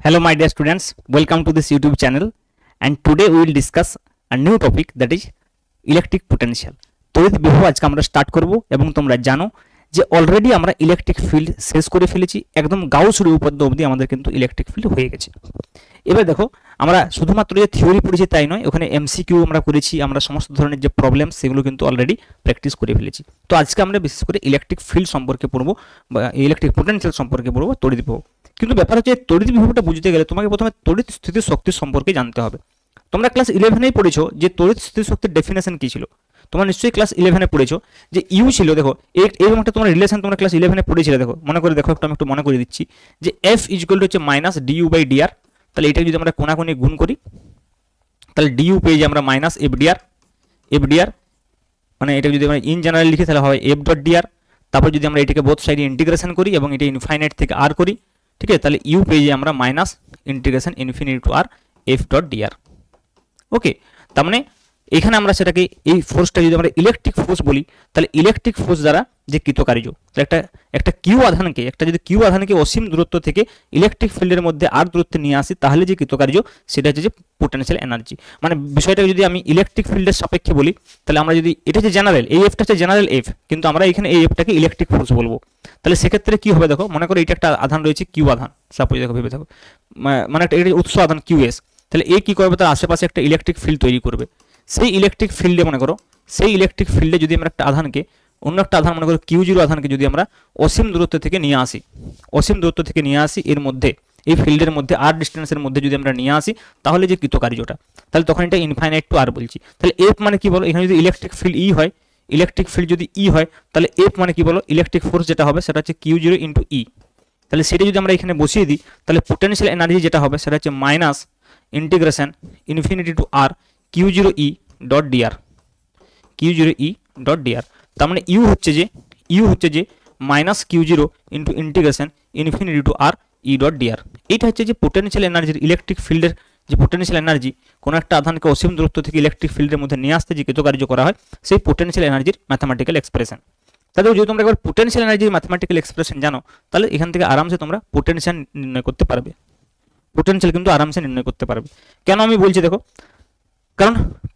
Hello my dear students, welcome to this YouTube channel and today we will discuss a new topic that is electric potential. তড়িৎ বিভব আজকে আমরা start করব এবং তোমরা জানো যে অলরেডি আমরা ইলেকট্রিক ফিল্ড শেষ করে ফেলেছি, একদম গাউস রুল উপপাদ্য অবধি আমাদের কিন্তু ইলেকট্রিক ফিল্ড হয়ে গেছে। এবার দেখো আমরা শুধুমাত্র যে থিওরি পড়েছি তাই নয়, ওখানে এমসিকিউ আমরা করেছি, আমরা সমস্ত ধরনের যে প্রবলেম সেগুলো কিন্তু অলরেডি প্র্যাকটিস করে ফেলেছি। তো আজকে আমরা বিশেষ করে ইলেকট্রিক ফিল্ড সম্পর্কে পড়বো বা ইলেকট্রিক পোটেনশিয়াল সম্পর্কে পড়বো, তড়িৎ বিভব। কিন্তু ব্যাপার হচ্ছে তড়িৎ বিভবটা বুঝতে গেলে তোমাকে প্রথমে তড়িৎ স্থিতি শক্তি সম্পর্কে জানতে হবে। তোমরা ক্লাস 11 পড়েছো যে তড়িৎ স্থিতি শক্তির ডেফিনেশন কি ছিল। তোমরা নিশ্চয়ই ক্লাস 11 পড়েছো যে ইউ ছিল, দেখো এরকম একটা তোমার রিলেশন তোমরা ক্লাস 11 পড়েছিলে। দেখো মনে করে দেখো, আমি একটু মনে করে দিচ্ছি যে এফ ইকুয়াল টু হচ্ছে মাইনাস ডিইউ বাই ডিআর। তাহলে এটা যদি আমরা কোণাকোণি গুণ করি তাহলে ডিইউ পেয়ে যাই আমরা মাইনাস এফ ডিআর, মানে এটা যদি আমরা ইন জেনারেল লিখি তাহলে হয় এফ ডট ডিআর। তারপর যদি আমরা এটাকে বোথ সাইডে ইন্টিগ্রেশন করি এবং এটা ইনফাইনাইট থেকে আর করি, ঠিক আছে, তাহলে ইউ পেয়ে যাই আমরা minus integration infinity to r F dot dr. Okay, তার মানে এখানে আমরা সেটাকে এই ফোর্সটা যদি আমরা ইলেকট্রিক ফোর্স বলি তাহলে ইলেকট্রিক ফোর্স দ্বারা যে কৃতকার্য, একটা কিউ আধানকে যদি কিউ আধানকে অসীম দূরত্ব থেকে ইলেকট্রিক ফিল্ডের মধ্যে আর দূরত্বে নিয়ে আসি তাহলে যে কৃতকার্য সেটা হচ্ছে যে পোটেনশিয়াল এনার্জি। মানে বিষয়টাকে যদি আমি ইলেকট্রিক ফিল্ডের সাপেক্ষে বলি তাহলে আমরা যদি এটা যে জেনারেল, এই এফটা হচ্ছে জেনারেল এফ, কিন্তু আমরা এখানে এই এফটাকে ইলেকট্রিক ফোর্স বলবো। তাহলে সেক্ষেত্রে কি হবে, দেখো মনে করো এটা একটা আধান রয়েছে কিউ আধান, সাপোজ দেখো ভেবে থাকো, মানে একটা উৎস আধান কিউএস। তাহলে এ কি করবে, তার আশেপাশে একটা ইলেকট্রিক ফিল্ড তৈরি করবে। সেই ইলেকট্রিক ফিল্ডে মনে করো, সেই ইলেকট্রিক ফিল্ডে যদি আমরা একটা আধানকে, অন্য একটা আধান মনে করো কিউ জিরো আধানকে যদি আমরা অসীম দূরত্ব থেকে নিয়ে আসি, এর মধ্যে এই ফিল্ডের মধ্যে আর ডিস্টেন্সের মধ্যে যদি আমরা নিয়ে আসি তাহলে যে কৃতকার্যটা, তাহলে তখন এটা ইনফাইনাইট টু আর বলছি। তাহলে এফ মানে কি বলো, এখানে যদি ইলেকট্রিক ফিল্ড ই হয়, ইলেকট্রিক ফিল্ড যদি ই হয় তাহলে এফ মানে কি বলো, ইলেকট্রিক ফোর্স যেটা হবে সেটা হচ্ছে কিউ জিরো ইন্টু ই। তাহলে সেটা যদি আমরা এখানে বসিয়ে দিই তাহলে পোটেনশিয়াল এনার্জি যেটা হবে সেটা হচ্ছে minus integration infinity to R q zero E dot dr, তার মানে ইউ হচ্ছে যে minus q zero into integration infinity to R E dot dr. এইটা হচ্ছে যে পোটেনশিয়াল এনার্জির, ইলেকট্রিক ফিল্ডের যে পোটেনশিয়াল এনার্জি, কোনো একটা আধানকে অসীম দূরত্ব থেকে ইলেকট্রিক ফিল্ডের মধ্যে নিয়ে আসতে যে কৃতকার্য করা হয় সেই পোটেনশিয়াল এনার্জির ম্যাথমেটিক্যাল এক্সপ্রেশন। তাহলে যদি তোমরা একবার পোটেনশিয়াল এনার্জির ম্যাথমেটিক্যাল এক্সপ্রেশন জানো তাহলে এখান থেকে আরামসে তোমরা পোটেনশিয়াল নির্ণয় করতে পারবে, কেন আমি বলছি দেখো, কারণ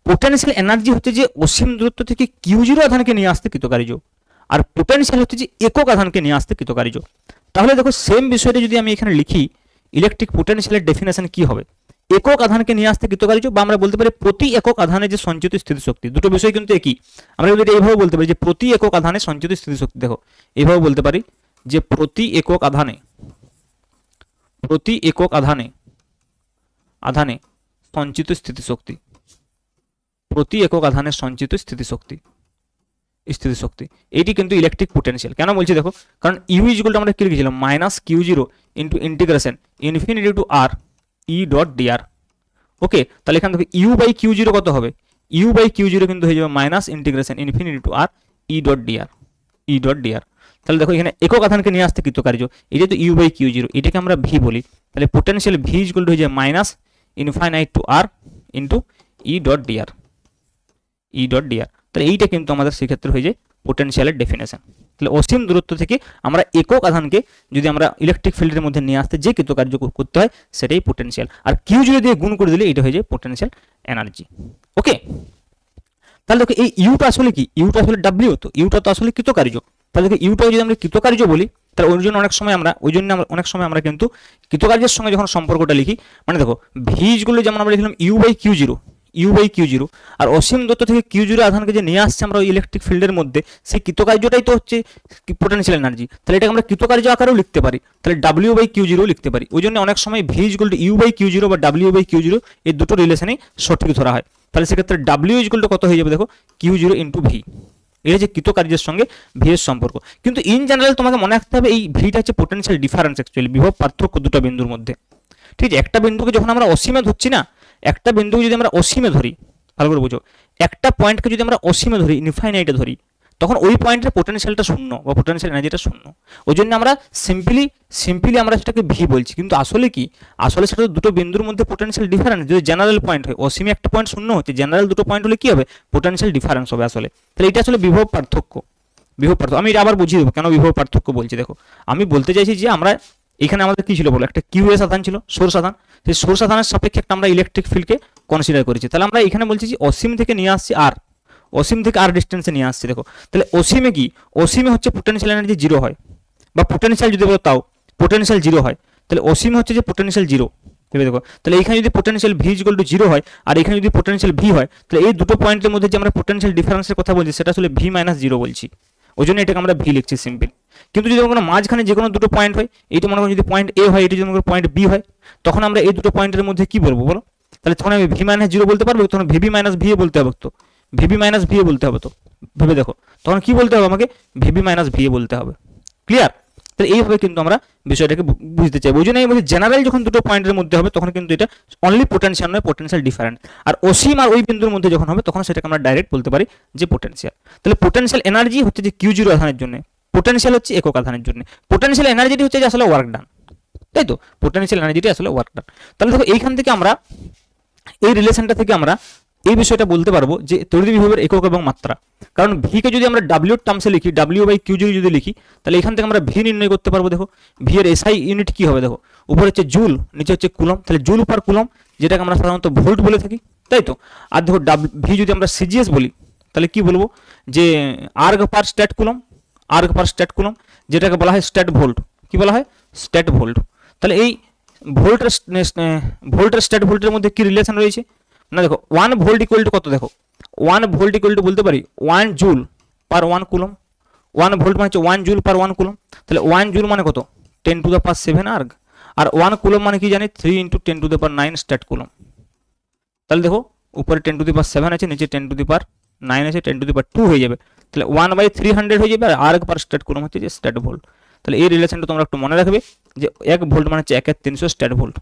পোটেনশিয়াল এনার্জি হচ্ছে যে অসীম দূরত্ব থেকে কিউ জিরো আধানকে নিয়ে আসতে কৃতকার্য, আর পোটেনশিয়াল হচ্ছে যে একক আধানকে নিয়ে আসতে কৃতকার্য। তাহলে দেখো সেম বিষয়টা যদি আমি এখানে লিখি, ইলেকট্রিক পোটেনশিয়ালের ডেফিনেশন কি হবে, একক আধানকে নিয়ে আসতে কৃতকার্য, বা আমরা বলতে পারি প্রতি একক আধানে যে সঞ্চিত স্থিতিশক্তি, দুটো বিষয় কিন্তু একই। আমরা যদি এইভাবে বলতে পারি যে প্রতি একক আধানে সঞ্চিত স্থিতিশক্তি, দেখো এইভাবে বলতে পারি যে প্রতি একক আধানে সঞ্চিত স্থিতিশক্তি, এটি কিন্তু ইলেকট্রিক পোটেনশিয়াল। কেন বলছি দেখো, কারণ ইউ ইকুয়াল টু আমরা কি লিখেছিলাম minus q zero into integration infinity to R E dot dr. Okay, তাহলে এখান থেকে ইউ বাই কিউ জিরো কত হবে, ইউ বাই কিউ জিরো কিন্তু হয়ে যাবে minus integration infinity to R E dot dr. তাহলে দেখো এখানে একক আধানকে নিয়ে আসতে কৃতকার্য, এই যে ইউ বাই কিউ জিরো, এটাকে আমরা ভি বলি। তাহলে পোটেনশিয়াল ভি ইকুয়াল টু হয়ে যায় minus infinite to R into E dot dr. তাহলে এইটা কিন্তু আমাদের সেক্ষেত্রে হয়ে যায় পোটেনশিয়ালের ডেফিনেশন। তাহলে অসীম দূরত্ব থেকে আমরা একক আধানকে যদি আমরা ইলেকট্রিক ফিল্ডের মধ্যে নিয়ে আসতে যে কৃতকার্য করতে হয় সেটাই পোটেনশিয়াল, আর কিউ জিরো দিয়ে গুণ করে দিলে এটা হয়ে যায় পোটেনশিয়াল এনার্জি। ওকে, তাহলে দেখো এই ইউটা আসলে কি, ইউটা আসলে ডাব্লিউ, তো ইউটা তো আসলে কৃতকার্য। তাহলে দেখো ইউটাও যদি আমরা কৃতকার্য বলি তাহলে ওই জন্য অনেক সময় আমরা কিন্তু কৃতকার্যের সঙ্গে যখন সম্পর্কটা লিখি, মানে দেখো ভিজগুলো যেমন আমরা লিখলাম ইউ বাই কিউ জিরো, আর অসীম দূরত্ব থেকে কিউ জিরো আধানকে যে নিয়ে আসছে আমরা ইলেকট্রিক ফিল্ডের মধ্যে, সেই কৃতকার্যটাই তো হচ্ছে পোটেনশিয়াল এনার্জি। তাহলে এটাকে আমরা কৃতকার্য আকারেও লিখতে পারি, তাহলে ডাব্লিউ বাই কিউ জিরো লিখতে পারি। ওই জন্য অনেক সময় V equal to U by q zero বা ডাব্লিউ বাই কিউ জিরো এই দুটো রিলেশনেই সঠিক ধরা হয়। তাহলে সেক্ষেত্রে ডাব্লিউ ইকুয়াল টু কত হয়ে যাবে, দেখো কিউ জিরো ইন্টু ভি, এই যে কৃতকার্যের সঙ্গে ভি এর সম্পর্ক। কিন্তু ইন জেনারেল তোমাকে মনে রাখতে হবে এই ভিটা হচ্ছে পোটেনশিয়াল ডিফারেন্স, অ্যাকচুয়ালি বিভব পার্থক্য দুটো বিন্দুর মধ্যে। ঠিক আছে, একটা বিন্দুকে যখন আমরা অসীমে ধরছি না, একটা বিন্দুকে যদি আমরা অসীমে ধরি, ভালো করে বুঝো, একটা পয়েন্টকে যদি আমরা অসীমে ধরি, ইনফাইনাইটে ধরি, তখন ওই পয়েন্টের পোটেনশিয়ালটা শূন্য বা পোটেনশিয়াল এনার্জিটা শূন্য। ওই জন্য আমরা সিম্পলি আমরা সেটাকে ভি বলছি, কিন্তু আসলে কি, আসলে সেটা দুটো বিন্দুর মধ্যে পোটেনশিয়াল ডিফারেন্স। যদি জেনারেল পয়েন্ট হয়, অসীমে একটা পয়েন্ট শূন্য হচ্ছে, জেনারেল দুটো পয়েন্ট হলে কি হবে, পোটেনশিয়াল ডিফারেন্স হবে আসলে। তাহলে এটা আসলে বিভব পার্থক্য। আমি এটা আবার বুঝিয়ে দেবো কেন বিভব পার্থক্য বলছি। দেখো আমি বলতে চাইছি যে আমরা এখানে আমাদের কি ছিল বলো, একটা কিউএস আধান ছিল, সোর্স আধান। সেই সোর্স আধানের সাপেক্ষে একটা আমরা ইলেকট্রিক ফিল্ডকে কনসিডার করেছি। তাহলে আমরা এখানে বলছি যে অসীম থেকে নিয়ে আসছি আর, অসীম থেকে আর ডিস্টেন্সে নিয়ে আসছি। দেখো তাহলে অসীমে কি, অসীমে হচ্ছে পোটেনশিয়াল এনার্জি জিরো হয়, বা পোটেনশিয়াল যদি বলো তাও পোটেনশিয়াল জিরো হয়। তাহলে অসীম হচ্ছে যে পোটেনশিয়াল জিরো, ভেবে দেখো। তাহলে এখানে যদি potential V equal two zero হয় আর এখানে যদি পোটেনশিয়াল ভি হয়, তাহলে এই দুটো পয়েন্টের মধ্যে যে আমরা পোটেনশিয়াল ডিফারেন্সের কথা বলছি সেটা আসলে ভি মাইনাস জিরো বলছি, ওই জন্য এটাকে আমরা ভি লিখছি সিম্পল। কিন্তু যদি কোনো মাঝখানে যে কোনো দুটো পয়েন্ট হয়, এইটা মনে করো যদি পয়েন্ট এ হয়, এটা যদি মনে করো পয়েন্ট বি হয়, তখন আমরা এই দুটো পয়েন্টের মধ্যে কি বলবো বলো? তাহলে তখন আমি ভি মাইনাস জিরো বলতে পারবো, তখন ভিবি মাইনাস ভি বলতে হবে, তো ভিবি মাইনাস ভি বলতে হবে। তো ভেবে দেখো তখন কি বলতে হবে আমাকে, ভিবি মাইনাস ভি বলতে হবে। ক্লিয়ার? তাহলে এইভাবে কিন্তু আমরা বিষয়টাকে বুঝতে চাই। ওই জন্য এই জেনারেল যখন দুটো পয়েন্টের মধ্যে হবে তখন কিন্তু এটা অনলি পোটেনশিয়াল নয়, পোটেনশিয়াল ডিফারেন্ট। আর অসীম আর ওই বিন্দুর মধ্যে যখন হবে তখন সেটাকে আমরা ডাইরেক্ট বলতে পারি যে পোটেনশিয়াল। তাহলে পোটেনশিয়াল এনার্জি হচ্ছে যে কিউ জিরো আধানের জন্য, পোটেনশিয়াল হচ্ছে একক আধানের জন্য। পোটেনশিয়াল এনার্জিটি হচ্ছে যে আসলে ওয়ার্ক ডান, তাই তো? পোটেনশিয়াল এনার্জিটি আসলে ওয়ার্ক ডান। তাহলে দেখো এইখান থেকে আমরা এই রিলেশনটা থেকে আমরা এই বিষয়টা বলতে পারবো যে তড়িৎ বিভবের একক এবং মাত্রা। কারণ ভি কে যদি আমরা ডাব্লিউ এর টার্মসে লিখি, ডাব্লিউ বাই কিউ যদি লিখি, তাহলে এখান থেকে আমরা ভি নির্ণয় করতে পারবো। দেখো ভি এর এসআই ইউনিট কি হবে, দেখো উপরে হচ্ছে জুল, নিচে হচ্ছে কুলম। তাহলে জুল পার কুলম, যেটাকে আমরা সাধারণত ভোল্ট বলে থাকি, তাই তো? আর দেখো ভি যদি আমরা সিজিএস বলি তাহলে কি বলবো, যে আর্গ পার স্ট্যাট কুলম, আর্গ পার স্ট্যাট কুলম, যেটাকে বলা হয় স্ট্যাট ভোল্ট। কি বলা হয়? Stat volt. তাহলে এই ভোল্টের স্ট্যাট ভোল্টের মধ্যে কি রিলেশন রয়েছে না, দেখো 1 ভোল্ট ইকুয়াল টু কত, দেখো 1 ভোল্ট ইকুয়াল টু বলতে পারি 1 জুল পার 1 কুলম। 1 ভোল্ট মানে হচ্ছে 1 জুল পার 1 কুলম। তাহলে 1 জুল মানে কত, 10 টু দ্য পাওয়ার 7 আর্গ। আর 1 কুলম মানে কি জানি, 3 into 10 to the power 9 stat coulomb. তাহলে দেখো উপরে 10 টু দি পাওয়ার 7 আছে, নিচে 10 টু দি পাওয়ার 9 আছে, 10 টু দি পাওয়ার 2 হয়ে যাবে। তাহলে 1/300 হয়ে যাবে। আর আর্গ পার স্ট্যাট কুলম হচ্ছে যে স্ট্যাট ভোল্ট। তাহলে এই রিলেশনটা তোমরা একটু মনে রাখবে যে 1 ভোল্ট মানে হচ্ছে 1/300 স্ট্যাট ভোল্ট।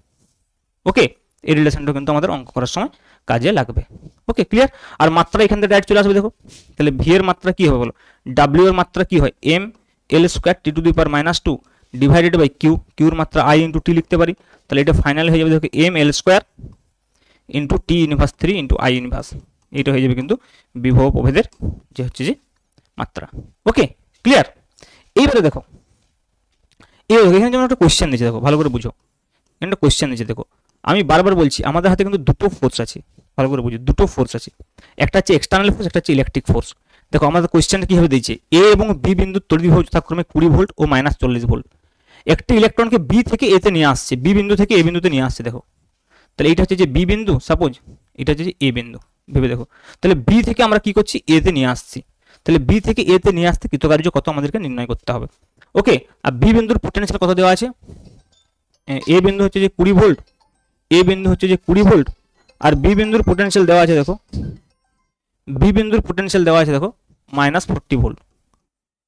ওকে, এই রিলেশনটা কিন্তু আমাদের অঙ্ক করার সময় কাজে লাগবে। ওকে, ক্লিয়ার? আর মাত্রা এখান থেকে ডাইরেক্ট চলে আসবে। দেখো তাহলে ভি এর মাত্রা কি হবে বলো, ডাব্লিউ এর মাত্রা কি হয়, M L square T to the power -2 divided by q, কিউর মাত্রা আই ইন্টু টি লিখতে পারি। তাহলে এটা ফাইনাল হয়ে যাবে দেখো M L square into T inverse 3 into I inverse. এইটা হয়ে যাবে কিন্তু বিভব প্রভেদের যে হচ্ছে যে মাত্রা। ওকে, ক্লিয়ার? এইবারে দেখো এখানে যেমন একটা কোয়েশ্চেন দিয়েছে, দেখো ভালো করে বুঝো, এখানে একটা কোয়েশ্চেন দিয়েছে। দেখো আমি বারবার বলছি আমাদের হাতে কিন্তু দুটো ফোর্স আছে, ভালো করে বুঝো, দুটো ফোর্স আছে। একটা হচ্ছে এক্সটার্নাল ফোর্স, একটা হচ্ছে ইলেকট্রিক ফোর্স। দেখো আমাদের কোয়েশ্চেনটা কিভাবে দিয়েছে, এ এবং বি বিন্দুর তড়িৎ বিভব যথাক্রমে 20 ভোল্ট ও -40 ভোল্ট। একটি ইলেকট্রনকে বি থেকে এ তে নিয়ে আসছে, বি বিন্দু থেকে এ বিন্দুতে নিয়ে আসছে। দেখো তাহলে এটা হচ্ছে যে বি বিন্দু, সাপোজ এটা হচ্ছে যে এ বিন্দু, ভেবে দেখো। তাহলে বি থেকে আমরা কি করছি, এ তে নিয়ে আসছি। তাহলে বি থেকে এ তে নিয়ে আসতে কৃতকার্য কত আমাদেরকে নির্ণয় করতে হবে। ওকে, আর বি বিন্দুর পোটেনশিয়াল কত দেওয়া আছে, এ বিন্দু হচ্ছে যে 20 ভোল্ট, এ বিন্দু হচ্ছে যে 20 ভোল্ট, আর বি বিন্দুর পোটেনশিয়াল দেওয়া আছে, দেখো বি বিন্দুর পোটেনশিয়াল দেওয়া আছে দেখো -40 ভোল্ট।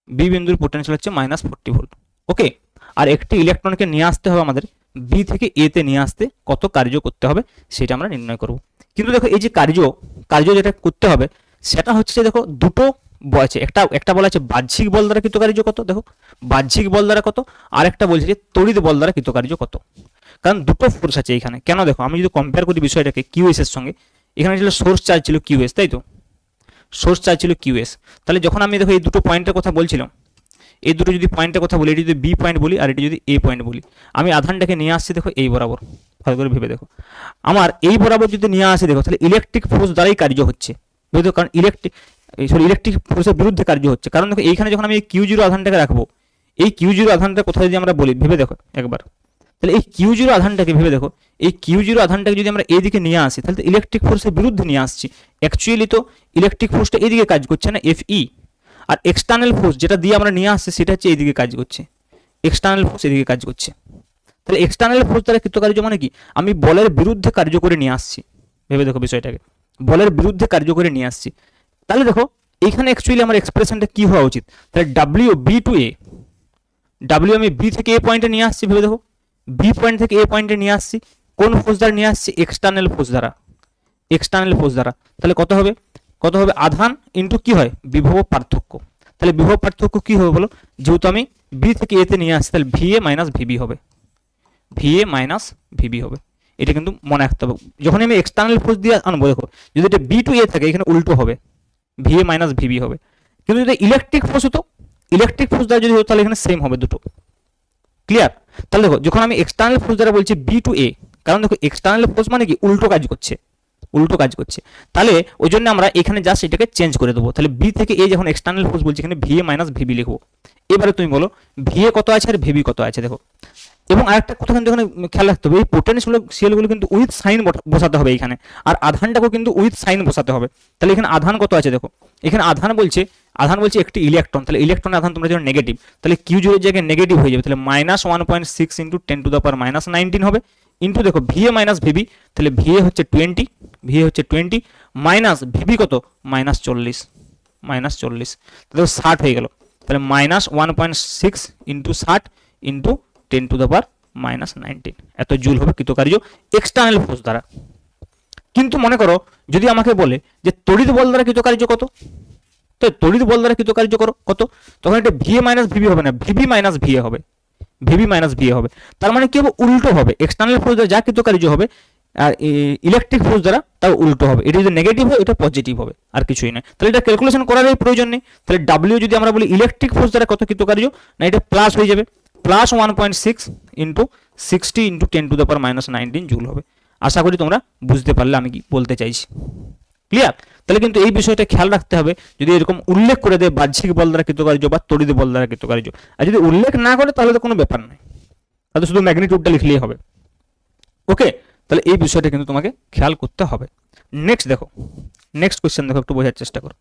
বি বিন্দুর পোটেনশিয়াল হচ্ছে -40 ভোল্ট। ওকে, আর একটি ইলেকট্রনকে নিয়ে আসতে হবে আমাদের বি থেকে এ তে নিয়ে আসতে কত কার্য করতে হবে সেটা আমরা নির্ণয় করব। কিন্তু দেখো এই যে কার্য যেটা করতে হবে সেটা হচ্ছে দেখো দুটো বলছে, একটা বলা আছে বাহ্যিক বল দ্বারা কৃতকার্য কত, দেখো বাহ্যিক বল দ্বারা কত, আর একটা বলছে যে তড়িৎ বল দ্বারা কৃতকার্য কত। কারণ দুটো ফোর্স আছে এখানে। কেন, দেখো আমি যদি কম্পেয়ার করি বিষয়টাকে কিউএস এর সঙ্গে, এখানে ছিল সোর্স চার্জ ছিল কিউএস, তাই তো? সোর্স চার্জ ছিল কিউএস। তাহলে যখন আমি দেখো এই দুটো পয়েন্টের কথা বলছিলাম, এই দুটো যদি পয়েন্টের কথা বলি, এটি যদি বি পয়েন্ট বলি আর এটি যদি এ পয়েন্ট বলি, আমি আধানটাকে নিয়ে আসছি দেখো এই বরাবর, ভালো করে ভেবে দেখো। আমার এই বরাবর যদি নিয়ে আসি দেখো, তাহলে ইলেকট্রিক ফোর্স দ্বারাই কার্য হচ্ছে, বুঝতে? কারণ ইলেকট্রিক ফোর্সের বিরুদ্ধে কার্য হচ্ছে। কারণ দেখো এইখানে যখন আমি এই কিউ জিরো আধানটাকে রাখবো, এই কিউ জিরো আধানটা কোথায় যদি আমরা বলি, ভেবে দেখো একবার। তাহলে এই কিউ জিরো আধানটাকে ভেবে দেখো, এই কিউ জিরো আধানটাকে যদি আমরা এইদিকে নিয়ে আসি, তাহলে ইলেকট্রিক ফোর্সের বিরুদ্ধে নিয়ে আসছি। অ্যাকচুয়ালি তো ইলেকট্রিক ফোর্সটা এইদিকে কাজ করছে না, এফ ই। আর এক্সটার্নাল ফোর্স যেটা দিয়ে আমরা নিয়ে আসছি সেটা হচ্ছে এইদিকে কাজ করছে, এক্সটার্নাল ফোর্স এদিকে কাজ করছে। তাহলে এক্সটার্নাল ফোর্স দ্বারা কৃতকার্য মানে কি, আমি বলের বিরুদ্ধে কার্য করে নিয়ে আসছি। ভেবে দেখো বিষয়টাকে, বলের বিরুদ্ধে কার্য করে নিয়ে আসছি। তাহলে দেখো এইখানে অ্যাকচুয়ালি আমার এক্সপ্রেশনটা কি হওয়া উচিত, তাহলে ডাব্লিউ বি টু এ, ডাব্লিউ আমি বি থেকে এ পয়েন্টে নিয়ে আসছি। ভেবে দেখো বি পয়েন্ট থেকে এ পয়েন্টে নিয়ে আসছি, কোন ফোর্স দ্বারা নিয়ে আসছি, এক্সটার্নাল ফোর্স দ্বারা, এক্সটার্নাল ফোর্স দ্বারা। তাহলে কত হবে, আধান ইন্টু কি হয়, বিভব পার্থক্য। তাহলে বিভব পার্থক্য কি হবে বলো, যেহেতু আমি বি থেকে এ তে নিয়ে আসছি, তাহলে ভিএ মাইনাস ভিবি হবে, ভিএ মাইনাস ভিবি হবে। এটা কিন্তু মনে রাখতে হবে যখন আমি এক্সটার্নাল ফোর্স দিয়ে আনবো। দেখো যদি এটা বি টু এ থাকে এখানে উল্টো হবে, ভিএ মাইনাস ভিবি হবে। কিন্তু যদি ইলেকট্রিক ফোর্স হতো, ইলেকট্রিক ফোর্স দ্বারা যদি হতো তাহলে এখানে সেম হবে দুটো। ক্লিয়ার? তাহলে দেখো যখন আমি এক্সটার্নাল ফোর্স দ্বারা বলছি বি টু এ, কারণ দেখো এক্সটার্নাল ফোর্স মানে কি উল্টো কাজ করছে, উল্টো কাজ করছে, তাহলে ওই জন্য আমরা এখানে জাস্ট এটাকে চেঞ্জ করে দেবো। তাহলে বি থেকে এ যখন এক্সটার্নাল ফোর্স বলছি এখানে ভিএ মাইনাস ভিবি লিখবো। এবারে তুমি বলো ভিএ কত আছে আর ভিবি কত আছে দেখো। এবং আরেকটা কথা কিন্তু এখানে খেয়াল রাখতে হবে, এই পোটেনশিয়ালগুলো কিন্তু উইথ সাইন বসাতে হবে এখানে, আর আধানটাকেও কিন্তু উইথ সাইন বসাতে হবে। তাহলে এখানে আধান কত আছে দেখো, এখানে আধান বলছে একটি ইলেকট্রন, তাহলে ইলেকট্রনের আধান তোমরা যখন নেগেটিভ, তাহলে কিউ জিরোর জায়গায় নেগেটিভ হয়ে যাবে, তাহলে -1.6 ইন্টু 10⁻⁻19 হবে, ইন্টু দেখো ভিএ মাইনাস ভিবি, তাহলে ভিএ হচ্ছে 20 মাইনাস ভিবি কত -40, তাহলে 60 হয়ে গেল, তাহলে -1.6 ইন্টু 60 ইন্টু 10⁻⁻19 এত জুল হবে কৃতকার্য এক্সটার্নাল ফোর্স দ্বারা। কিন্তু মনে করো যদি আমাকে বলে যে তড়িৎ বল দ্বারা কৃতকার্য কত, তো তড়িৎ বল দ্বারা কৃতকার্য কত, তখন এটা ভিএ মাইনাস ভিবি হবে না, ভিবি মাইনাস ভিএ হবে, তার মানে কি হবে উল্টো হবে, এক্সটার্নাল ফোর্স দ্বারা যা কৃতকার্য হবে আর ইলেকট্রিক ফোর্স দ্বারা তাও উল্টো হবে, এটা যদি নেগেটিভ হয় এটা পজিটিভ হবে, আর কিছুই না। তাহলে এটা ক্যালকুলেশন করার প্রয়োজন নেই। তাহলে ডাব্লিউ যদি আমরা বলি ইলেকট্রিক ফোর্স দ্বারা কত কৃতকার্য, না এটা প্লাস হয়ে যাবে, +1.6 ইন্টু 60 ইন্টু 10⁻⁻19 জুল হবে। আশা করি তোমরা বুঝতে পারলে আমি কি বলতে চাইছি, ক্লিয়ার? তাহলে কিন্তু এই বিষয়টা খেয়াল রাখতে হবে, যদি এরকম উল্লেখ করে দেয় বাহ্যিক বল দ্বারা কৃতকার্য বা তড়িৎ বল দ্বারা কৃতকার্য, আর যদি উল্লেখ না করে তাহলে তো কোনো ব্যাপার নাই, তাহলে শুধু ম্যাগনিটিউডটা লিখলেই হবে। ওকে, তাহলে এই বিষয়টা কিন্তু তোমাকে খেয়াল করতে হবে। নেক্সট কোয়েশ্চেন দেখো, একটু বোঝার চেষ্টা করো।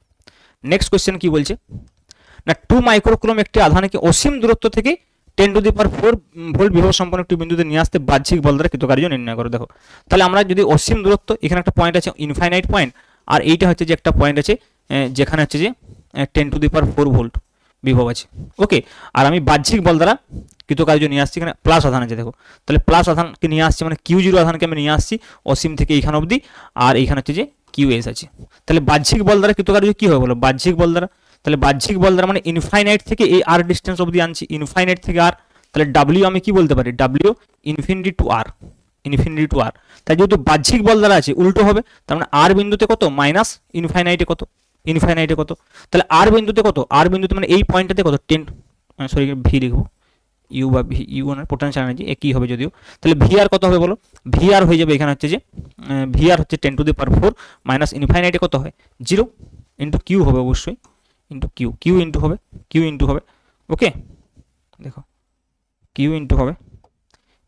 নেক্সট কোয়েশ্চেন কি বলছে না, 2 মাইক্রোকুলম একটি আধানকে অসীম দূরত্ব থেকে 10⁴ ভোল্ট বিভব সম্পন্ন একটি বিন্দুতে নিয়ে আসতে বাহ্যিক বল দ্বারা কৃতকার্য নির্ণয় করো। দেখো তাহলে আমরা যদি অসীম দূরত্ব, এখানে একটা পয়েন্ট আছে ইনফাইনাইট পয়েন্ট, আর এইটা হচ্ছে যে একটা পয়েন্ট আছে যেখানে হচ্ছে যে 10⁴ ভোল্ট বিভব আছে। ওকে, আর আমি বাহ্যিক বল দ্বারা কৃতকার্য নিয়ে আসছি, এখানে প্লাস আধান আছে দেখো, তাহলে প্লাস আধানকে নিয়ে আসছি মানে কিউ জিরো আধানকে আমি নিয়ে আসছি অসীম থেকে এইখানে অবধি, আর এইখানে হচ্ছে যে কিউ এস আছে। তাহলে বাহ্যিক বল দ্বারা কৃতকার্য কি হবে বলো, বাহ্যিক বল দ্বারা, তাহলে বাহ্যিক বল দ্বারা মানে ইনফাইনাইট থেকে এই আর ডিস্টেন্স অবধি আনছি, ইনফাইনাইট থেকে আর, তাহলে ডাব্লিউ আমি কি বলতে পারি, ডাব্লিউ ইনফিনিটি টু আর, তাই যেহেতু বাহ্যিক বল দ্বারা আছে উল্টো হবে, তার মানে আর বিন্দুতে কত মাইনাস ইনফাইনাইটে কত, তাহলে আর বিন্দুতে কত, আর বিন্দুতে মানে এই পয়েন্টটাতে কত 10, সরি ভি লিখবো, ইউ বা ভি, ইউ না পোটেনশিয়াল এনার্জি একই হবে যদিও, তাহলে ভি আর কত হবে বলো, ভি আর হয়ে যাবে এখানে হচ্ছে যে ভি আর হচ্ছে 10⁴ মাইনাস ইনফাইনাইটে কত হয় 0 ইন্টু কিউ হবে অবশ্যই, ইন্টু কিউ ইন্টু হবে। ওকে দেখো কিউ ইন্টু হবে,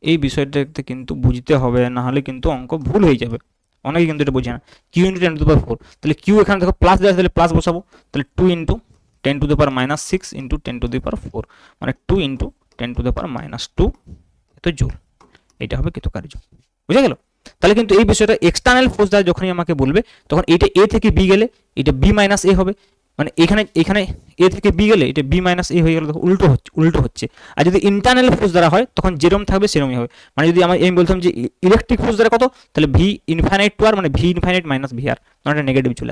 এই বিষয়টাতে কিন্তু বুঝতে হবে, না হলে কিন্তু অঙ্ক ভুল হয়ে যাবে, অনেকে কিন্তু এটা বোঝে না। কিউ ইন্টু 10⁴, তাহলে কিউ এখানে দেখো প্লাস দেওয়া, তাহলে প্লাস বসাবো, তাহলে 2 ইন্টু 10⁻⁻6 ইন্টু 10⁴, মানে 2 ইন্টু 10⁻⁻2 এত জুল, এটা হবে কৃতকার্য। বুঝা গেল? তাহলে কিন্তু এই বিষয়টা এক্সটার্নাল ফোর্স দ্বারা যখনই আমাকে বলবে তখন এইটা এ থেকে বি গেলে এটা বি মাইনাস এ হবে, মানে এখানে এ থেকে বি গেলে এটা বি মাইনাস এ হয়ে গেল, উল্টো হচ্ছে। আর যদি ইন্টারনাল ফোর্স দ্বারা হয় তখন যেরকম থাকবে সেরকমই হবে, মানে যদি আমি বলতাম যে ইলেকট্রিক ফোর্স দ্বারা কত, তাহলে ভি ইনফাইনাইট টু আর মানে ভি ইনফাইনাইট মাইনাস ভি আর, মানে একটা নেগেটিভ চলে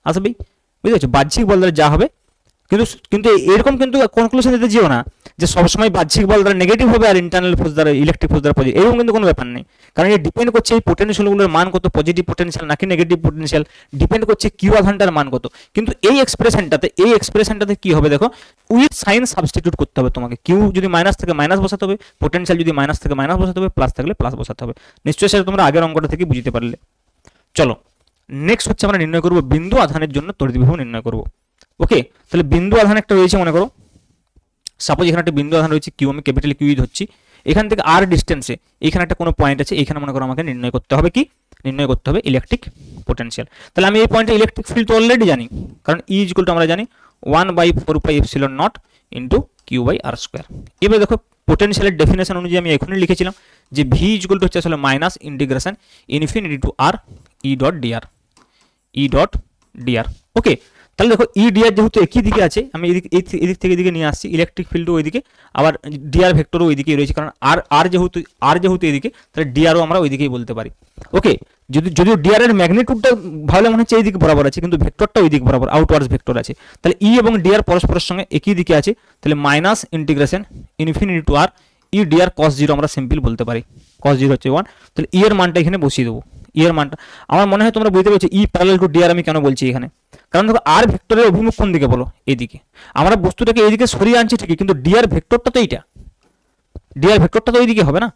আসবেই, বুঝতে পারছো? বাহ্যিক বল দ্বারা যা হবে, কিন্তু এরকম কিন্তু কনক্লুশন দিতে যেও না যে সবসময় বাহ্যিক বল দ্বারা নেগেটিভ হবে আর ইন্টারনাল ফোর্স দ্বারা ইলেকট্রিক ফোর্স দ্বারা পজিটিভ, এরকম কিন্তু কোনো ব্যাপার নেই, কারণ এটা ডিপেন্ড করছে এই পোটেনশিয়ালগুলোর মান কত, পজিটিভ পোটেনশিয়াল নাকি নেগেটিভ পোটেনশিয়াল, ডিপেন্ড করছে কিউ আধানটার মান কত। কিন্তু এই এক্সপ্রেশনটাতে কি হবে দেখো, উইথ সাইন সাবস্টিটিউট করতে হবে তোমাকে, কিউ যদি মাইনাস থেকে মাইনাস বসাতে হবে, পোটেনশিয়াল যদি মাইনাস থেকে মাইনাস বসাতে হবে, প্লাস থাকলে প্লাস বসাতে হবে। নিশ্চয়ই সেটা তোমরা আগের অঙ্কটা থেকে বুঝতে পারলে। চলো নেক্সট হচ্ছে আমরা নির্ণয় করব বিন্দু আধানের জন্য তড়িৎ বিভব নির্ণয় করব। ওকে, তাহলে বিন্দু আধান একটা রয়েছে, মনে করো সাপোজ এখানে একটা বিন্দু আধান রয়েছে কিউ, আমি ক্যাপিটাল কিউ ধরছি, এখান থেকে আর ডিস্টেন্সে এখানে একটা কোনো পয়েন্ট আছে, এখানে মনে করো আমাকে নির্ণয় করতে হবে ইলেকট্রিক পোটেনশিয়াল। তাহলে আমি এই পয়েন্টে ইলেকট্রিক ফিল্ড তো অলরেডি জানি, কারণ ই ইকুয়াল টু আমরা জানি 1/4πε0 into q by r square. এবার দেখো পোটেনশিয়ালের ডেফিনেশন অনুযায়ী আমি এখনই লিখেছিলাম যে ভি ইকুয়াল টু হচ্ছে আসলে minus integration infinity to R E dot dr. Okay, তাহলে দেখো ই ডিআর যেহেতু একই দিকে আছে, আমি এদিক থেকে এদিকে নিয়ে আসছি, ইলেকট্রিক ফিল্ডও ওইদিকে, আবার ডিআর ভেক্টরও ওইদিকেই রয়েছে, কারণ আর যেহেতু এদিকে, তাহলে ডিআরও আমরা ওইদিকেই বলতে পারি। ওকে, যদিও ডিআর এর ম্যাগনিটিউডটা ভালো মনে হচ্ছে এই দিকে বরাবর আছে, কিন্তু ভেক্টরটা ওই দিক বরাবর আউটওয়ার্ডস ভেক্টর আছে, তাহলে ই এবং ডিআর পরস্পরের সঙ্গে একই দিকে আছে, তাহলে minus integration infinity to R E dr cos 0 আমরা সিম্পল বলতে পারি, cos 0 হচ্ছে 1, তাহলে ই এর মানটা এখানে বসিয়ে দেবো। ই এর মানটা আমার মনে হয় তোমরা বুঝতে পেরেছো, ই প্যারালাল টু ডিআর আমি কেন বলছি এখানে, কারণ দেখো আর ভেক্টরের অভিমুখ কোন দিকে বলো, এইদিকে, আমরা বস্তুটাকে এইদিকে সরিয়ে আনছি ঠিকই, কিন্তু ডিআর ভেক্টরটা তো এইটা, ডিআর ভেক্টরটা তো ওইদিকে হবে না,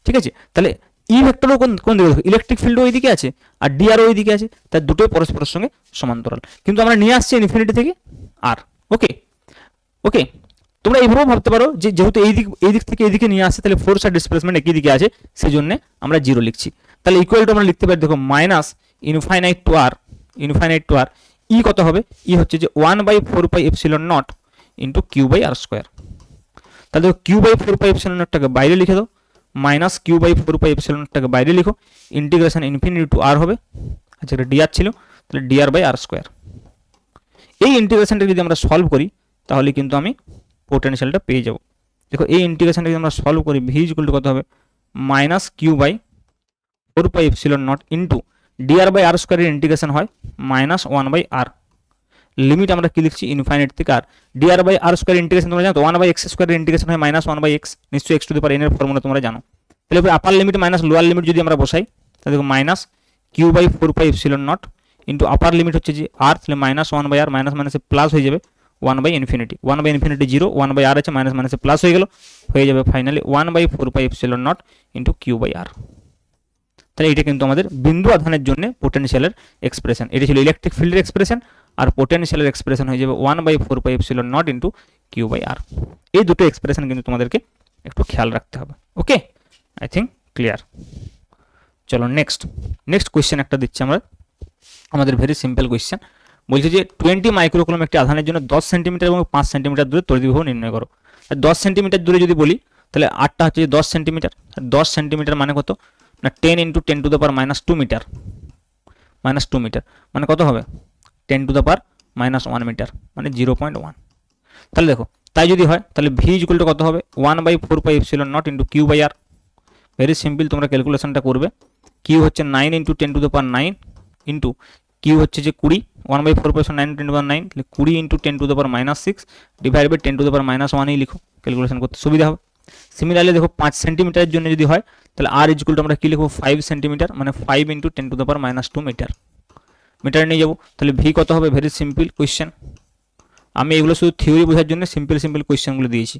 ঠিক আছে। তাহলে ই ভেক্টরও কোন দিকে, ইলেকট্রিক ফিল্ডও ওইদিকে আছে আর ডিআরও ওইদিকে আছে, তাই দুটোই পরস্পরের সঙ্গে সমান্তরাল, কিন্তু আমরা নিয়ে আসছি ইনফিনিটি থেকে আর। ওকে ওকে, তোমরা এইভাবেও ভাবতে পারো যে যেহেতু এই দিক থেকে এইদিকে নিয়ে আসছে, তাহলে ফোর্স আর ডিসপ্লেসমেন্ট একই দিকে আছে, সেই জন্য আমরা 0 লিখছি। তাহলে ইকুয়াল টু আমরা লিখতে পারি, দেখো minus infinite to R E কত হবে, ই হচ্ছে যে 1/4πε0 into q by r square. তাহলে দেখো q/4πε0টাকে বাইরে লিখে দাও, মাইনাস q/4πε0টাকে বাইরে লিখো, ইন্টিগ্রেশন ইনফিনিটি টু আর হবে, আচ্ছা এটা ডিআর ছিল, তাহলে ডিআর বাই আর স্কোয়ার। এই ইন্টিগ্রেশনটা যদি আমরা সলভ করি তাহলে কিন্তু আমি পোটেনশিয়ালটা পেয়ে যাব। দেখো এই ইন্টিগ্রেশনটা যদি আমরা সলভ করি, ভি ইকুয়াল টু কত হবে, minus q/4πε0 into dr by r স্কোয়ারের ইন্টিগ্রেশন হয় মাইনাস 1/r, লিমিট আমরা কি লিখছি ইনফাইনাইট থেকে r, dr by r square integration তোমরা জানো তো 1/x স্কোয়ারের ইন্টিগ্রেশন হয় মাইনাস 1/x, নিশ্চয়ই x two the power n এর ফর্মুলা তোমরা জানো। তাহলে আপার লিমিট মাইনাস লোয়ার লিমিট যদি আমরা বসাই, তাহলে দেখো মাইনাস q/4πε0 ইন্টু আপার লিমিট হচ্ছে যে r, তাহলে মাইনাস 1/r, মাইনাস মাইনাসে প্লাস হয়ে যাবে 1/ইনফিনিটি, 1/ইনফিনিটি 0, 1/r আছে, মাইনাস মাইনাসে প্লাস হয়ে গেল, হয়ে যাবে ফাইনালি 1/4πε0 ইন্টু q/r। তাহলে এটা কিন্তু আমাদের বিন্দু আধানের জন্য পোটেনশিয়ালের এক্সপ্রেশন, এটা ছিল ইলেকট্রিক ফিল্ডের এক্সপ্রেশন, আর পোটেনশিয়ালের এক্সপ্রেশন হয়ে যাবে 1/4πε0 ইন্টু q/r। এই দুটো এক্সপ্রেশন কিন্তু তোমাদেরকে একটু খেয়াল রাখতে হবে। ওকে, আই থিঙ্ক ক্লিয়ার। চলো নেক্সট কোয়েশ্চেন একটা দিচ্ছি আমরা, আমাদের ভেরি সিম্পল কোয়েশ্চেন। বলছে যে 20 মাইক্রোকুলম একটি আধানের জন্য 10 সেন্টিমিটার এবং 5 সেন্টিমিটার দূরে তড়িৎবিভব নির্ণয় করো। 10 সেন্টিমিটার দূরে যদি বলি, তাহলে আরটা হচ্ছে 10 সেন্টিমিটার, 10 সেন্টিমিটার মানে কত না 10 × 10⁻² মিটার, -2 মিটার মানে কত হবে 10⁻⁻1 মিটার, মানে 0.1। তাহলে দেখো তাই যদি হয় তাহলে ভি ইকুয়াল টু কত হবে 1/4πε0 ইন্টু q/r। ভেরি সিম্পল, তোমরা ক্যালকুলেশনটা করবে। কিউ হচ্ছে 9 × 10⁹ ইন্টু কিউ হচ্ছে যে 20, 1/4πε9 × 10⁹, 20 × 10⁻6 ডিভাইড বাই 10⁻1ই লিখো, ক্যালকুলেশন করতে সুবিধা হবে। সিমিলারলি দেখো 5 সেন্টিমিটারের জন্য যদি হয় তাহলে আর ইকুয়াল টু আমরা কি লিখবো 5 সেন্টিমিটার, মানে 5 × 10⁻² মিটার, মিটার নিয়ে যাবো। তাহলে ভি কত হবে, ভেরি সিম্পল কোয়েশ্চেন। আমি এগুলো শুধু থিওরি বোঝার জন্য সিম্পল কোয়েশ্চেনগুলো দিয়েছি,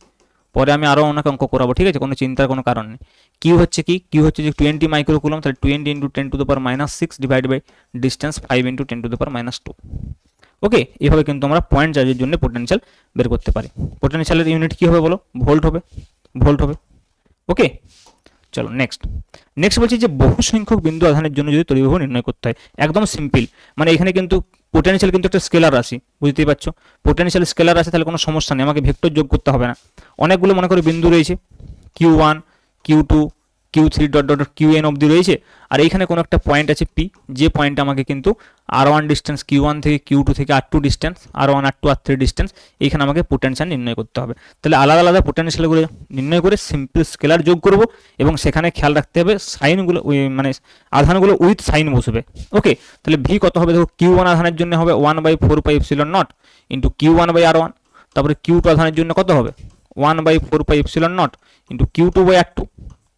পরে আমি আরও অনেক অঙ্ক করাবো, ঠিক আছে, কোনো চিন্তার কোনো কারণ নেই। কিউ হচ্ছে কি, কিউ হচ্ছে যে 20 মাইক্রোকুলম, তাহলে 20 × 10⁻6 ডিভাইড বাই ডিস্টেন্স 5 × 10⁻²। ওকে, এইভাবে কিন্তু আমরা পয়েন্ট চার্জের জন্য পোটেনশিয়াল বের করতে পারি। পোটেনশিয়ালের ইউনিট কি হবে বলো, ভোল্ট হবে। ওকে, চলো নেক্সট বলছি যে বহু সংখ্যক বিন্দু আধানের জন্য যদি তড়িৎবিভব নির্ণয় করতে হয়, একদম সিম্পল, মানে এখানে কিন্তু পোটেনশিয়াল কিন্তু একটা স্কেলার রাশি, বুঝতেই পারছো, পোটেনশিয়াল স্কেলার রাশি, তাহলে কোনো সমস্যা নেই, আমাকে ভেক্টর যোগ করতে হবে না। অনেকগুলো মনে করো বিন্দু রয়েছে, Q1 Q2 Q3 Qn অবধি রয়েছে, আর এইখানে কোনো একটা পয়েন্ট আছে P, যে পয়েন্টটা আমাকে কিন্তু R1 ডিস্টেন্স Q1 থেকে Q2 থেকে R2 distance, R1 R2 R3 distance, এইখানে আমাকে পোটেনশিয়াল নির্ণয় করতে হবে। তাহলে আলাদা পোটেনশিয়ালগুলো নির্ণয় করে সিম্পল স্কেলার যোগ করব, এবং সেখানে খেয়াল রাখতে হবে সাইনগুলো, মানে আধানগুলো উইথ সাইন বসবে। ওকে, তাহলে ভি কত হবে, দেখো Q1 আধানের জন্য হবে 1/4πε0 ইন্টু Q1/R1, তারপরে Q2 আধানের জন্য কত হবে 1/4πε0 ইন্টু Q2/R2,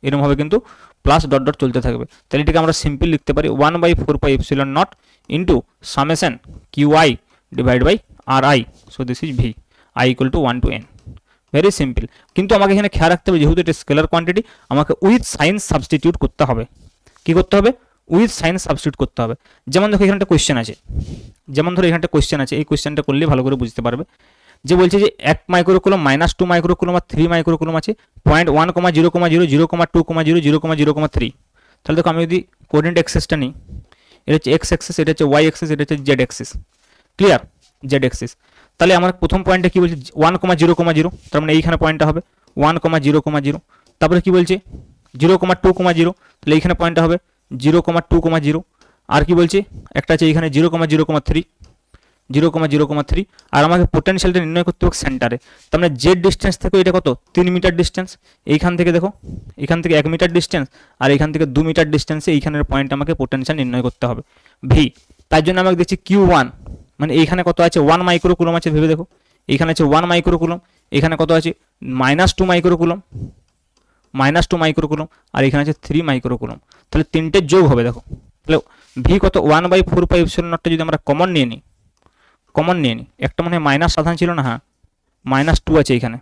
এরকম হবে কিন্তু প্লাস ডট চলতে থাকবে। তাহলে এটাকে আমরা সিম্পল লিখতে পারি 1/4πε0 into summation QI divide by RI, so this is V, I equal to 1 to n। Very simple, কিন্তু আমাকে এখানে খেয়াল রাখতে হবে যেহেতু এটা স্কেলার কোয়ান্টিটি, আমাকে উইথ সাইন সাবস্টিটিউট করতে হবে। কি করতে হবে, উইথ সাইন সাবস্টিটিউট করতে হবে। যেমন দেখো এখানে একটা কোয়েশ্চেন আছে, এই কোয়েশ্চেনটা করলে ভালো করে বুঝতে পারবে। যে বলছে যে 1 মাইক্রোকুলম, -2 মাইক্রোকুলম আর 3 মাইক্রোকুলম আছে, 0.1, 0,0, 0,2, 0, 0,3। তাহলে দেখো আমি যদি কোঅর্ডিনেট অ্যাক্সিসটা নিই, এটা হচ্ছে এক্স অ্যাক্সিস, এটা হচ্ছে ওয়াই অ্যাক্সিস, এটা হচ্ছে Z Axis, clear, Z Axis. তাহলে আমার প্রথম পয়েন্টটা কি বলছে 1,0,0, তার মানে এইখানে পয়েন্টটা হবে 1,0,0, তারপরে কি বলছে 0,2,0, তাহলে এইখানে পয়েন্টটা হবে 0,2,0, আর কি বলছে একটা আছে এইখানে 0,0,3, 0,0,3, আর আমাকে পোটেনশিয়ালটা নির্ণয় করতে হবে সেন্টারে। তার মানে জেড ডিস্টেন্স থেকে এটা কত 3 মিটার ডিস্টেন্স, এইখান থেকে দেখো এখান থেকে 1 মিটার ডিস্টেন্স, আর এইখান থেকে 2 মিটার ডিস্টেন্সে এইখানের পয়েন্ট আমাকে পোটেনশিয়াল নির্ণয় করতে হবে ভি। তার জন্য আমাকে দেখছি Q1, মানে এইখানে কত আছে 1 মাইক্রোকুলম আছে, ভেবে দেখো এইখানে আছে 1 মাইক্রোকুলম, এখানে কত আছে -2 মাইক্রোকুলম, আর এখানে আছে 3 মাইক্রোকুলম, তাহলে তিনটে যোগ হবে। দেখো তাহলে ভি কত 1/4πε0টা যদি আমরা কমন নিয়ে নিই, একটা মনে হয় মাইনাস সাধারণ ছিল না, হ্যাঁ -2 আছে এখানে,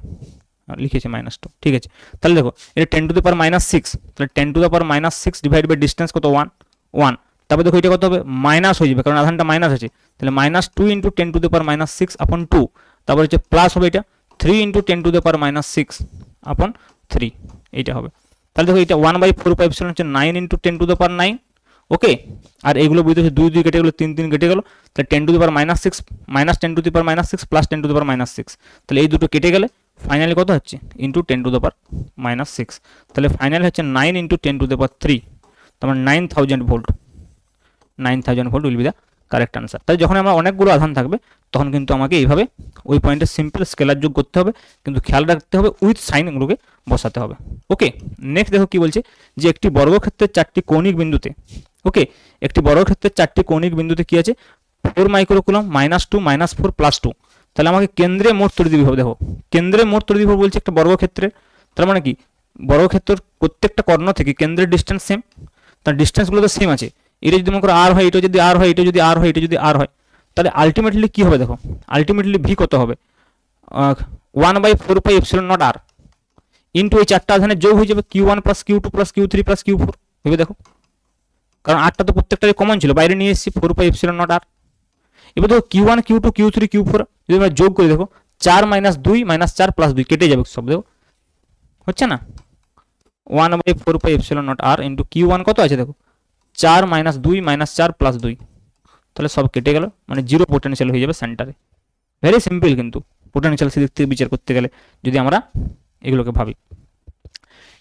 লিখেছি -2, ঠিক আছে। তাহলে দেখো এটা 10 টু দ্য পাওয়ার -6, তাহলে 10 to the power -6 divide by distance কত 1, তারপর দেখো এটা কত হবে মাইনাস হয়ে যাবে কারণ আধানটা মাইনাস আছে, তাহলে -2 ইন্টু 10 টু দ্য পাওয়ার -6 আপন 2, তারপর হচ্ছে প্লাস হবে এটা 3 ইন্টু 10 টু দ্য পাওয়ার -6 আপন 3, এইটা হবে। তাহলে দেখো এটা 1/4 হচ্ছে 9 ইন্টু 10 টু দ্য পাওয়ার 9, ওকে। আর এগুলো বুঝতে হচ্ছে 2 2 কেটে গেলো, 3 3 কেটে গেলো, তাহলে 10 to the power -6 -10 to the power -6 plus 10 to the power -6, তাহলে এই দুটো কেটে গেলে ফাইনালি কত হচ্ছে ইন্টু 10 টু দি পাওয়ার -6, তাহলে ফাইনালি হচ্ছে 9 ইন্টু 10 টু দি পাওয়ার 3, তারপর 9000 volt. 9000 volt will be the correct answer. তাই যখন আমরা অনেকগুলো আধান থাকবে তখন কিন্তু আমাকে এইভাবে ওই পয়েন্টে সিম্পল স্কেলার যোগ করতে হবে, কিন্তু খেয়াল রাখতে হবে উইথ সাইনগুলোকে বসাতে হবে, ওকে। নেক্সট দেখো কি বলছে যে একটি বর্গক্ষেত্রের 4টি কৌণিক বিন্দুতে, ওকে, একটি বর্গক্ষেত্রের 4টি কৌণিক বিন্দুতে কি আছে 4 মাইক্রোকুলম, -2 -4 +2, তাহলে আমাকে কেন্দ্রে মোট তড়িৎ বিভব দেখো, কেন্দ্রে মোট তড়িৎ বিভব বলছে একটা বর্গক্ষেত্রে, তার মানে কি বর্গক্ষেত্রের প্রত্যেকটা কর্ণ থেকে কেন্দ্রের ডিস্টেন্স সেম, তার ডিস্টেন্সগুলো তো সেম আছে, এটা যদি মনে করো আর হয়, এটা যদি আর হয়, এটা যদি আর হয়, এটা যদি আর হয়, তাহলে আলটিমেটলি কি হবে দেখো, আলটিমেটলি ভি কত হবে 1/4πε0r ইন্টু এই 4টা আধানের যোগ হয়ে যাবে Q1 plus Q2 plus Q3 plus Q4, ভেবে দেখো, কারণ আরটা তো প্রত্যেকটাই কমন ছিল, বাইরে নিয়ে এসেছি 4πε0r। এবার দেখো Q1 Q2 Q3 Q4 যদি আমরা যোগ করি দেখো 4 - 2 - 4 + 2 কেটে যাবে সব, দেখো হচ্ছে না 1/4πε0r ইন্টু Q1 কত আছে দেখো 4 - 2 - 4 + 2, তাহলে সব কেটে গেল, মানে জিরো পোটেনশিয়াল হয়ে যাবে সেন্টারে। ভেরি সিম্পল কিন্তু পোটেনশিয়াল সেদিক থেকে বিচার করতে গেলে যদি আমরা এগুলোকে ভাবি।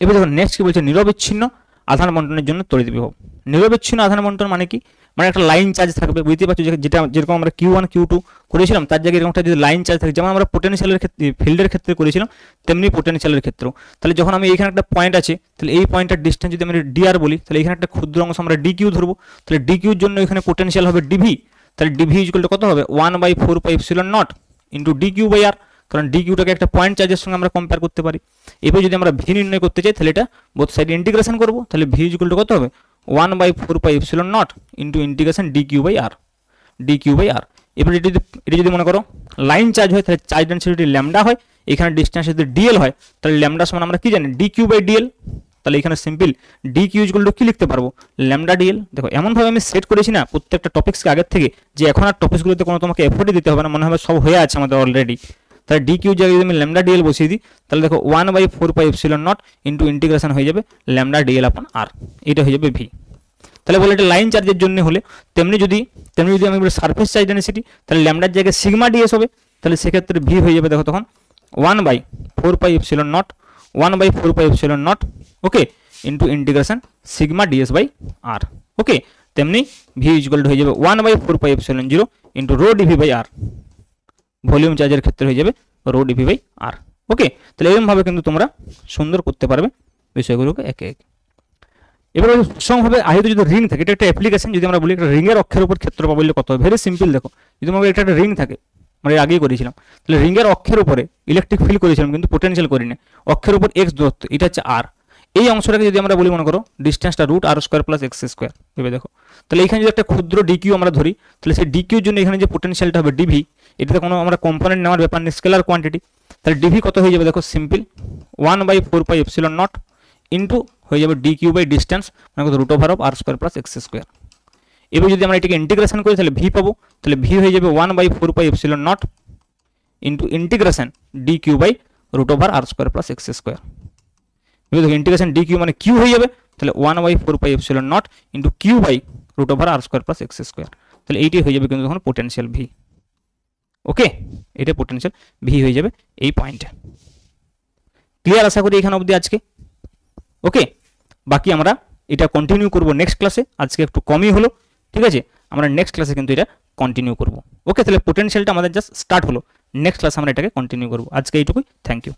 এবার দেখো নেক্সট কি বলছে নিরবিচ্ছিন্ন আধান বন্টনের জন্য তড়িৎ বিভব। নিরবিচ্ছিন্ন আধান বন্টন মানে কি, মানে একটা লাইন চার্জ থাকবে, বুঝতে পারছো যেটা যেরকম আমরা Q1 Q2 করেছিলাম তার জায়গায় এরকম একটা যদি লাইন চার্জ থাকে, যেমন আমরা পোটেনশিয়ালের ক্ষেত্রে ফিল্ডের ক্ষেত্রে করেছিলাম তেমনি পোটেনশিয়ালের ক্ষেত্রেও। তাহলে যখন আমি এখানে একটা পয়েন্ট আছে, তাহলে এই পয়েন্টের ডিস্টেন্স যদি আমি dr বলি, তাহলে এখানে একটা ক্ষুদ্র অংশ আমরা dq ধরবো, তাহলে dq এর জন্য এখানে পোটেনশিয়াল হবে dv, তাহলে dv ইকুয়াল টু কত হবে 1/4πε0 ইন্টু dq/r, কারণ dqটাকে একটা পয়েন্ট চার্জের সঙ্গে আমরা কম্পেয়ার করতে পারি। এবার যদি আমরা ভি নির্ণয় করতে চাই তাহলে এটা বোথ সাইডে ইন্টিগ্রেশন করব, তাহলে ভি ইকুয়াল টু কত হবে 1/4πε0 ইন্টু ইন্টিগ্রেশন dq/r, dq/r। এবার এটা যদি মনে করো লাইন চার্জ হয় তাহলে চার্জ ডেনসিটি ল্যামডা হয়, এখানে ডিসটেন্স যদি dl হয় তাহলে ল্যামডা সমান আমরা কি জানি dq/dl, তাহলে এখানে সিম্পল dq ইকুয়াল টু কি লিখতে পারবো ল্যামডা dl। দেখো এমনভাবে আমি সেট করেছি না প্রত্যেকটা টপিক্সকে আগের থেকে, যে এখন আর টপিকসগুলোতে কোনো তোমাকে এফোর্টই দিতে হবে না, মনে হবে সব হয়ে আছে আমাদের অলরেডি। তাহলে dq জায়গায় যদি আমি ল্যামডা dl বসিয়ে দিই তাহলে দেখো 1/4πε0 ইন্টু ইন্টিগ্রেশন হয়ে যাবে ল্যামডা dl আপন r, এটা হয়ে যাবে ভি। তাহলে বলে এটা লাইন চার্জের জন্য হলে তেমনি যদি আমি বলি সারফেস চার্জ ডেনসিটি, তাহলে ল্যামডার জায়গায় সিগমা ds হবে, তাহলে সেক্ষেত্রে ভি হয়ে যাবে দেখো তখন 1/4πε0 okay into integration sigma ds/r, okay. তেমনি ভি ইকুয়াল টু হয়ে যাবে 1/4πε0 ইন্টু রো dv/r, ভলিউম চার্জের ক্ষেত্রে হয়ে যাবে রো dv/r, ওকে। তাহলে এরকমভাবে কিন্তু তোমরা সুন্দর করতে পারবে বিষয়গুলোকে একে একে। এবার সঙ্গভাবে আহিত যদি রিং থাকে, এটা একটা অ্যাপ্লিকেশন, যদি আমরা বলি একটা রিংয়ের অক্ষের উপর ক্ষেত্র বললে কত হবে, ভেরি সিম্পল। দেখো যদি আমরা এটা একটা রিং থাকে, মানে আগেই করেছিলাম, তাহলে রিংয়ের অক্ষের উপরে ইলেকট্রিক ফিল্ড করেছিলাম কিন্তু পোটেনশিয়াল করিনি, অক্ষের উপর x দূরত্ব, এটা হচ্ছে r, এই অংশটাকে যদি আমরা বলি মনে করো ডিস্টেন্সটা √r² + x², ভেবে দেখো। তাহলে এখানে যদি একটা ক্ষুদ্র dq আমরা ধরি, তাহলে সেই dq এর জন্য এখানে যে পোটেনশিয়ালটা হবে dv, এটাতে কোনো আমরা কম্পোনেন্ট নেওয়ার ব্যাপার নেই, স্কেলার কোয়ান্টিটি, তাহলে dv কত হয়ে যাবে দেখো সিম্পল 1/4πε0 ইন্টু হয়ে যাবে dq/ডিস্টেন্স মানে কত √r² + x²। এবার যদি আমরা এটাকে ইন্টিগ্রেশন করি তাহলে ভি পাবো, তাহলে ভি হয়ে যাবে 1/4πε0 ইন্টু ইন্টিগ্রেশন dq/√r² + x²। এবার দেখো ইন্টিগ্রেশন dq মানে q হয়ে যাবে, তাহলে 1/4πε0 ইন্টু q/√r² + x², তাহলে এইটাই হয়ে যাবে কিন্তু তখন পোটেনশিয়াল ভি, ওকে। এটা পোটেনশিয়াল ভি হয়ে যাবে এই পয়েন্টে। ক্লিয়ার আশা করি এখানে অবধি আজকে, ওকে। বাকি আমরা এটা কন্টিনিউ করব নেক্সট ক্লাসে, আজকে একটু কমই হলো, ঠিক আছে। আমরা নেক্সট ক্লাসে কিন্তু এটা কন্টিনিউ করব, ওকে। তাহলে পোটেনশিয়ালটা আমাদের জাস্ট স্টার্ট হলো, নেক্সট ক্লাসে আমরা এটাকে কন্টিনিউ করব। আজকে এইটুকুই, থ্যাংক ইউ।